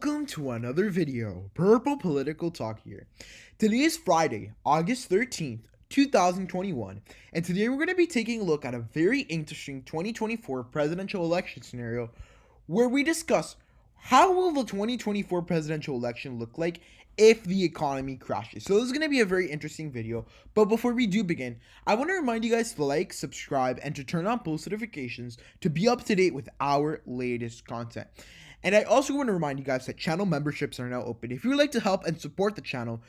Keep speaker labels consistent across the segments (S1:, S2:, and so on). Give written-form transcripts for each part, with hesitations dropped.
S1: Welcome to another video, Purple Political Talk here. Today is Friday, August 13th, 2021, and today we're going to be taking a look at a very interesting 2024 presidential election scenario where we discuss how will the 2024 presidential election look like if the economy crashes. So this is going to be a very interesting video, but before we do begin, I want to remind you guys to like, subscribe, and to turn on post notifications to be up to date with our latest content. And I also want to remind you guys that channel memberships are now open. If you would like to help and support the channel,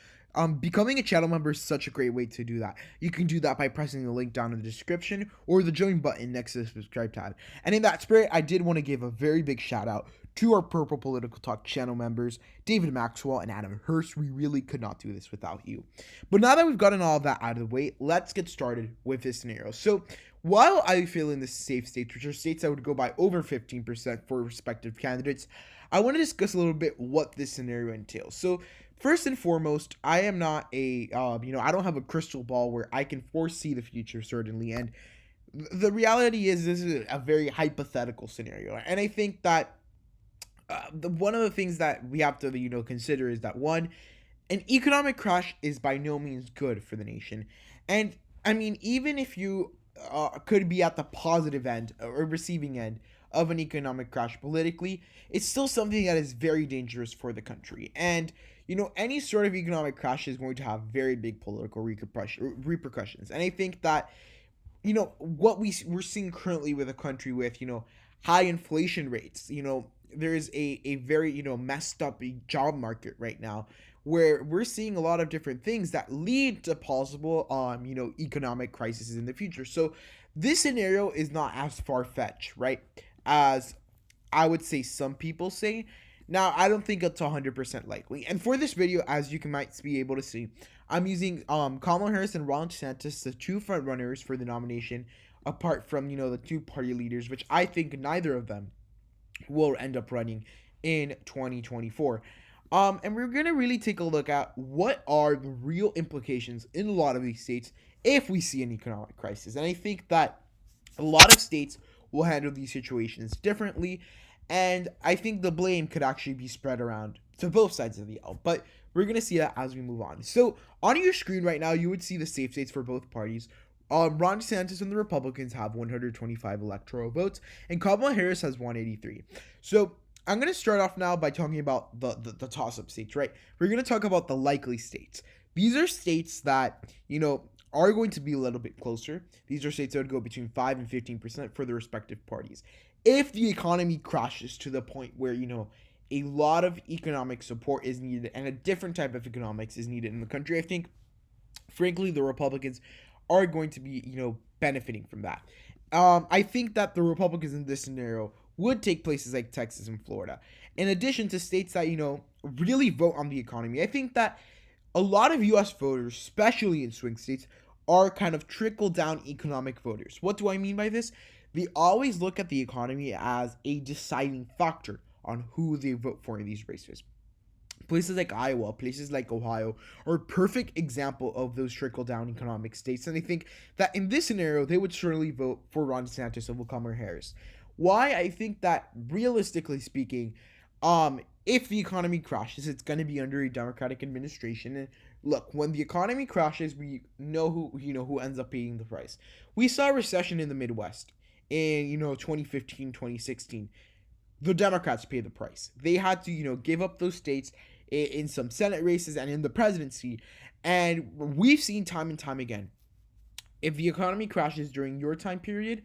S1: becoming a channel member is such a great way to do that. You can do that by pressing the link down in the description or the join button next to the subscribe tab. And in that spirit, I did want to give a very big shout out to our Purple Political Talk channel members, David Maxwell and Adam Hurst. We really could not do this without you. But now that we've gotten all of that out of the way, let's get started with this scenario. So while I feel in the safe states, which are states that would go by over 15% for respective candidates, I want to discuss a little bit what this scenario entails. So first and foremost, I am not I don't have a crystal ball where I can foresee the future, certainly. And the reality is this is a very hypothetical scenario. And I think that one of the things that we have to, consider is that one, an economic crash is by no means good for the nation. And I mean, even if you could be at the positive end or receiving end of an economic crash politically, it's still something that is very dangerous for the country. And any sort of economic crash is going to have very big political repercussions. And I think that what we're seeing currently with a country with high inflation rates, there is a very messed up job market right now where we're seeing a lot of different things that lead to possible economic crises in the future. So this scenario is not as far-fetched, right, as I would say some people say. Now, I don't think it's 100% likely. And for this video, as you might be able to see, I'm using Kamala Harris and Ron DeSantis, the two front runners for the nomination, apart from the two party leaders, which I think neither of them will end up running in 2024. And we're going to really take a look at what are the real implications in a lot of these states if we see an economic crisis. And I think that a lot of states will handle these situations differently. And I think the blame could actually be spread around to both sides of the aisle. But we're going to see that as we move on. So on your screen right now, you would see the safe states for both parties. Ron DeSantis and the Republicans have 125 electoral votes, and Kamala Harris has 183. So I'm going to start off now by talking about the toss-up states, right? We're going to talk about the likely states. These are states that, are going to be a little bit closer. These are states that would go between 5 and 15% for the respective parties. If the economy crashes to the point where, a lot of economic support is needed and a different type of economics is needed in the country, I think, frankly, the Republicans are going to be, benefiting from that. I think that the Republicans in this scenario would take places like Texas and Florida. In addition to states that, really vote on the economy, I think that a lot of U.S. voters, especially in swing states, are kind of trickle-down economic voters. What do I mean by this? They always look at the economy as a deciding factor on who they vote for in these races. Places like Iowa, places like Ohio are a perfect example of those trickle-down economic states. And I think that in this scenario, they would certainly vote for Ron DeSantis and Kamala Harris. Why? I think that realistically speaking, if the economy crashes, it's going to be under a Democratic administration. And look, when the economy crashes, we know who ends up paying the price. We saw a recession in the Midwest in 2015, 2016. The Democrats pay the price. They had to give up those states in some Senate races and in the presidency. And we've seen time and time again, if the economy crashes during your time period,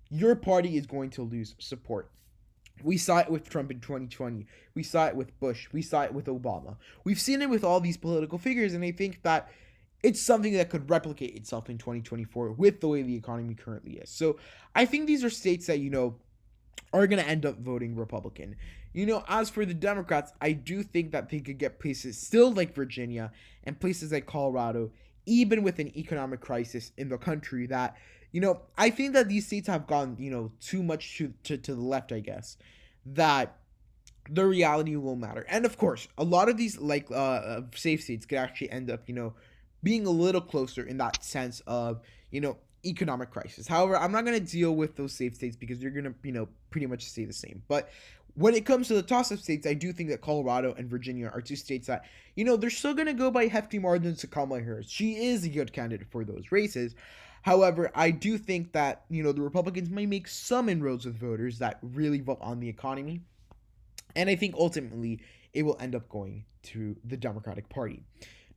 S1: your party is going to lose support. We saw it with Trump in 2020. We saw it with Bush. We saw it with Obama. We've seen it with all these political figures, and I think that it's something that could replicate itself in 2024 with the way the economy currently is. So I think these are states that, are going to end up voting Republican. As for the Democrats, I do think that they could get places still like Virginia and places like Colorado, even with an economic crisis in the country, that, I think that these states have gone, too much to the left, I guess, that the reality will matter. And of course, a lot of these safe states could actually end up, being a little closer in that sense of, economic crisis. However, I'm not going to deal with those safe states because you're going to, pretty much stay the same. But when it comes to the toss-up states, I do think that Colorado and Virginia are two states that, they're still going to go by hefty margins to Kamala Harris. She is a good candidate for those races. However, I do think that, the Republicans may make some inroads with voters that really vote on the economy. And I think ultimately it will end up going to the Democratic Party.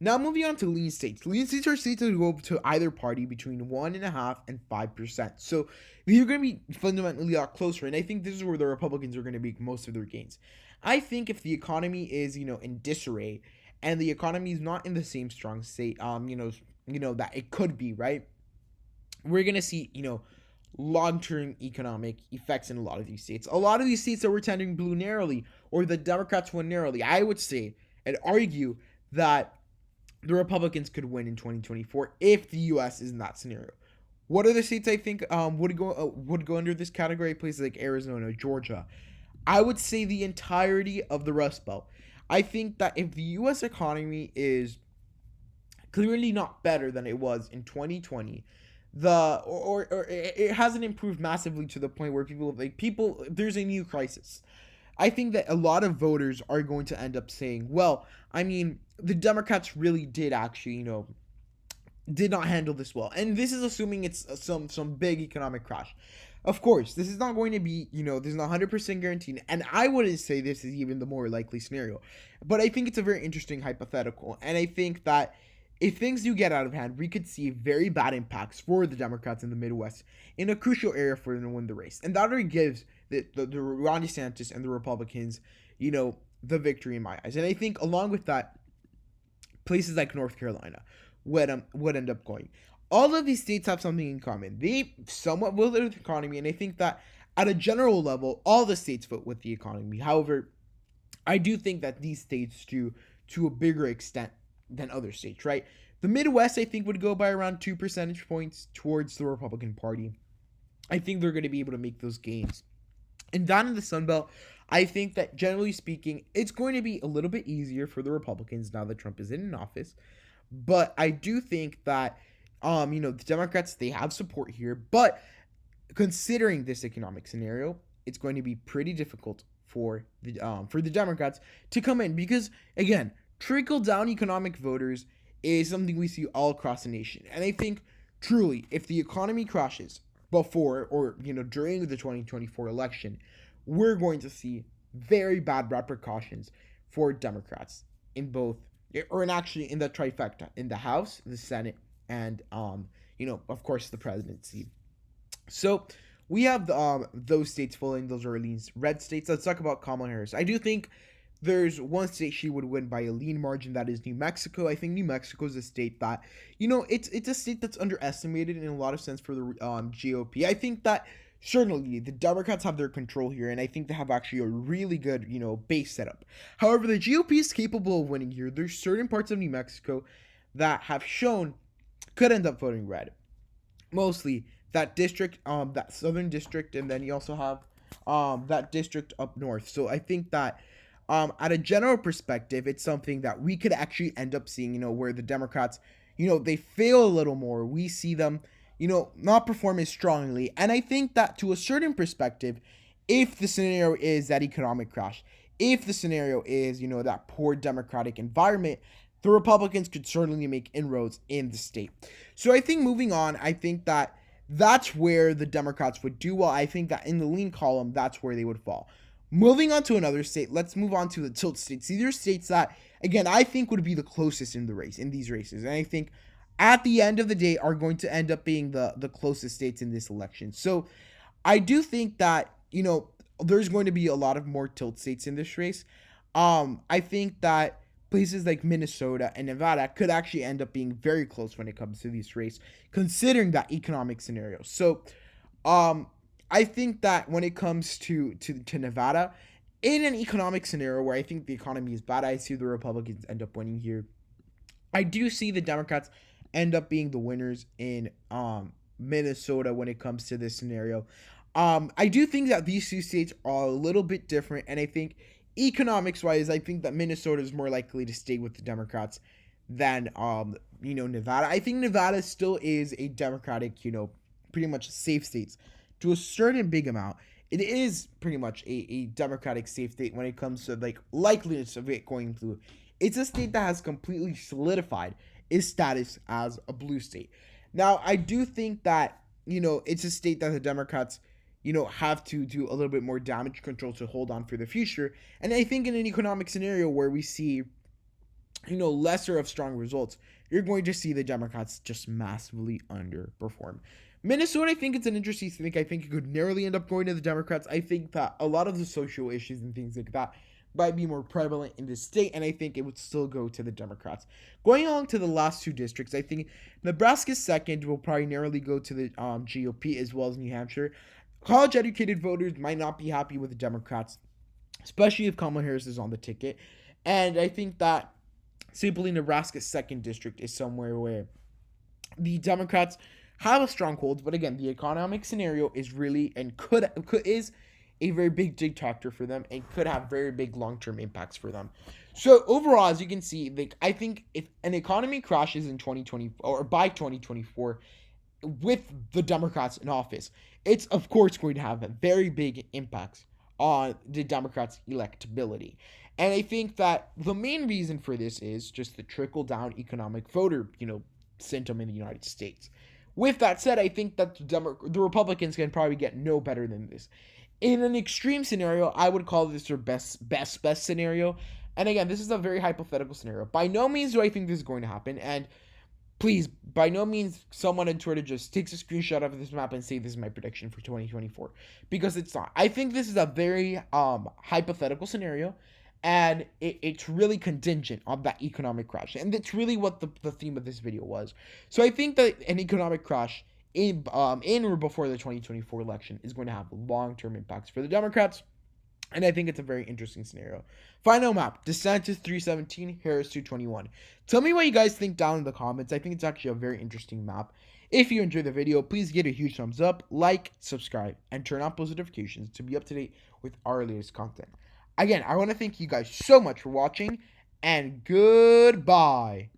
S1: Now, moving on to lean states. Lean states are states that go to either party between 1.5% and 5%. So these are going to be fundamentally a lot closer. And I think this is where the Republicans are going to make most of their gains. I think if the economy is, in disarray and the economy is not in the same strong state, that it could be, right? We're going to see, long-term economic effects in a lot of these states. A lot of these states that were tending blue narrowly, or the Democrats won narrowly, I would say and argue that the Republicans could win in 2024 if the U.S. is in that scenario. What are the states I think would go under this category? Places like Arizona, Georgia. I would say the entirety of the Rust Belt. I think that if the U.S. economy is clearly not better than it was in 2020, or it hasn't improved massively to the point where people there's a new crisis. I think that a lot of voters are going to end up saying, well, I mean, the Democrats really did actually, did not handle this well. And this is assuming it's some big economic crash. Of course, this is not going to be, there's not 100% guaranteed. And I wouldn't say this is even the more likely scenario. But I think it's a very interesting hypothetical. And I think that if things do get out of hand, we could see very bad impacts for the Democrats in the Midwest in a crucial area for them to win the race. And that already gives the Ron DeSantis and the Republicans, the victory in my eyes. And I think along with that, places like North Carolina would end up going. All of these states have something in common. They somewhat will with the economy, and I think that at a general level, all the states vote with the economy. However, I do think that these states do to a bigger extent than other states, right? The Midwest, I think, would go by around 2 percentage points towards the Republican Party. I think they're going to be able to make those gains. And down in the Sun Belt, I think that generally speaking, it's going to be a little bit easier for the Republicans now that Trump is in office. But I do think that, the Democrats, they have support here. But considering this economic scenario, it's going to be pretty difficult for the Democrats to come in because, again, trickle-down economic voters is something we see all across the nation. And I think, truly, if the economy crashes before or, during the 2024 election, we're going to see very bad repercussions for Democrats in both, or actually in the trifecta, in the House, the Senate, and, of course, the presidency. So we have those states filling those are lean red states. Let's talk about Kamala Harris. I do think there's one state she would win by a lean margin. That is New Mexico. I think New Mexico is a state that, it's a state that's underestimated in a lot of sense for the GOP. I think that certainly the Democrats have their control here, and I think they have actually a really good, base setup. However, the GOP is capable of winning here. There's certain parts of New Mexico that have shown could end up voting red. Mostly that district, that southern district, and then you also have that district up north. So I think that at a general perspective, it's something that we could actually end up seeing, where the Democrats, they fail a little more. We see them, not perform as strongly. And I think that to a certain perspective, if the scenario is that economic crash, if the scenario is, that poor democratic environment, the Republicans could certainly make inroads in the state. So I think moving on, I think that that's where the Democrats would do well. I think that in the lean column, that's where they would fall. Moving on to another state, let's move on to the tilt states. These are states that, again, I think would be the closest in these races. And I think at the end of the day are going to end up being the closest states in this election. So I do think that, there's going to be a lot of more tilt states in this race. I think that places like Minnesota and Nevada could actually end up being very close when it comes to this race, considering that economic scenario. So, I think that when it comes to Nevada, in an economic scenario where I think the economy is bad, I see the Republicans end up winning here. I do see the Democrats end up being the winners in Minnesota when it comes to this scenario. I do think that these two states are a little bit different, and I think economics-wise, I think that Minnesota is more likely to stay with the Democrats than, Nevada. I think Nevada still is a Democratic, pretty much safe states to a certain big amount. it is pretty much a Democratic safe state when it comes to like likeliness of it going through. It's a state that has completely solidified its status as a blue state. Now, I do think that, it's a state that the Democrats, have to do a little bit more damage control to hold on for the future. And I think in an economic scenario where we see, lesser of strong results, you're going to see the Democrats just massively underperform. Minnesota, I think it's an interesting thing. I think it could narrowly end up going to the Democrats. I think that a lot of the social issues and things like that might be more prevalent in the state, and I think it would still go to the Democrats. Going on to the last two districts, I think Nebraska's second will probably narrowly go to the GOP, as well as New Hampshire. College-educated voters might not be happy with the Democrats, especially if Kamala Harris is on the ticket. And I think that simply Nebraska's second district is somewhere where the Democrats have a stronghold, but again, the economic scenario is really and is a very big detractor for them and could have very big long-term impacts for them. So overall, as you can see, like, I think if an economy crashes in 2020 or by 2024 with the Democrats in office, it's of course going to have very big impacts on the Democrats' electability. And I think that the main reason for this is just the trickle-down economic voter, symptom in the United States. With that said, I think that the Republicans can probably get no better than this. In an extreme scenario, I would call this their best scenario. And again, this is a very hypothetical scenario. By no means do I think this is going to happen. And please, by no means, someone on Twitter just takes a screenshot of this map and say this is my prediction for 2024. Because it's not. I think this is a very hypothetical scenario. And it's really contingent on that economic crash. And that's really what the theme of this video was. So I think that an economic crash in or before the 2024 election is going to have long-term impacts for the Democrats. And I think it's a very interesting scenario. Final map, DeSantis 317, Harris 221. Tell me what you guys think down in the comments. I think it's actually a very interesting map. If you enjoyed the video, please give it a huge thumbs up, like, subscribe, and turn on post notifications to be up to date with our latest content. Again, I want to thank you guys so much for watching, and goodbye.